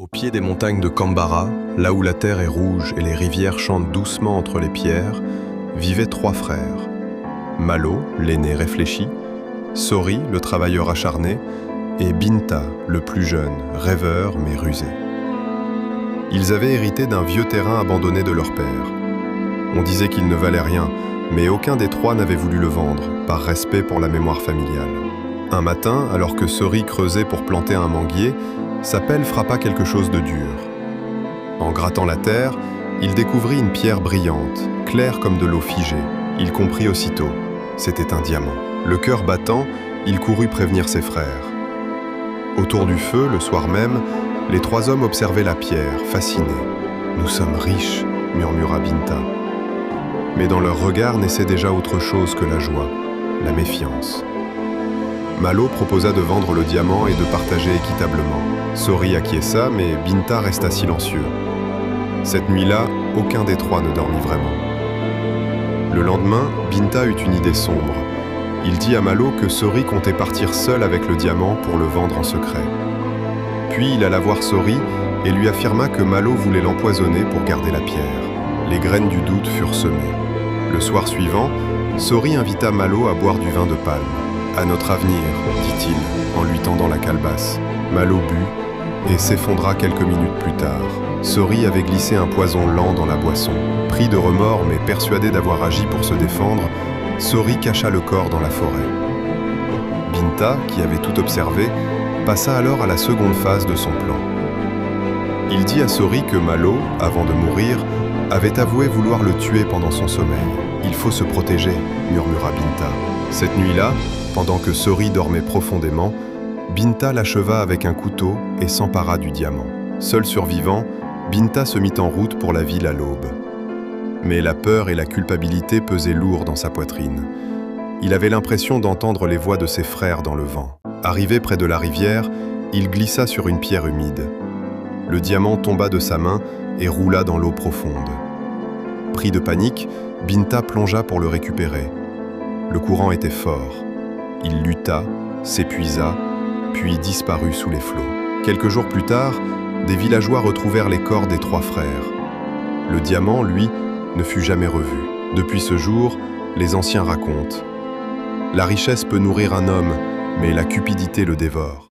Au pied des montagnes de Kambara, là où la terre est rouge et les rivières chantent doucement entre les pierres, vivaient trois frères. Malo, l'aîné réfléchi, Sori, le travailleur acharné, et Binta, le plus jeune, rêveur mais rusé. Ils avaient hérité d'un vieux terrain abandonné de leur père. On disait qu'il ne valait rien, mais aucun des trois n'avait voulu le vendre, par respect pour la mémoire familiale. Un matin, alors que Sori creusait pour planter un manguier, sa pelle frappa quelque chose de dur. En grattant la terre, il découvrit une pierre brillante, claire comme de l'eau figée. Il comprit aussitôt, c'était un diamant. Le cœur battant, il courut prévenir ses frères. Autour du feu, le soir même, les trois hommes observaient la pierre, fascinés. « Nous sommes riches », murmura Binta. Mais dans leur regard naissait déjà autre chose que la joie, la méfiance. Malo proposa de vendre le diamant et de partager équitablement. Sori acquiesça, mais Binta resta silencieux. Cette nuit-là, aucun des trois ne dormit vraiment. Le lendemain, Binta eut une idée sombre. Il dit à Malo que Sori comptait partir seul avec le diamant pour le vendre en secret. Puis il alla voir Sori et lui affirma que Malo voulait l'empoisonner pour garder la pierre. Les graines du doute furent semées. Le soir suivant, Sori invita Malo à boire du vin de palme. « À notre avenir », dit-il, en lui tendant la calebasse. Malo but et s'effondra quelques minutes plus tard. Sori avait glissé un poison lent dans la boisson. Pris de remords mais persuadé d'avoir agi pour se défendre, Sori cacha le corps dans la forêt. Binta, qui avait tout observé, passa alors à la seconde phase de son plan. Il dit à Sori que Malo, avant de mourir, avait avoué vouloir le tuer pendant son sommeil. « Il faut se protéger », murmura Binta. Cette nuit-là, pendant que Sori dormait profondément, Binta l'acheva avec un couteau et s'empara du diamant. Seul survivant, Binta se mit en route pour la ville à l'aube. Mais la peur et la culpabilité pesaient lourd dans sa poitrine. Il avait l'impression d'entendre les voix de ses frères dans le vent. Arrivé près de la rivière, il glissa sur une pierre humide. Le diamant tomba de sa main et roula dans l'eau profonde. Pris de panique, Binta plongea pour le récupérer. Le courant était fort. Il lutta, s'épuisa, puis disparut sous les flots. Quelques jours plus tard, des villageois retrouvèrent les corps des trois frères. Le diamant, lui, ne fut jamais revu. Depuis ce jour, les anciens racontent. La richesse peut nourrir un homme, mais la cupidité le dévore.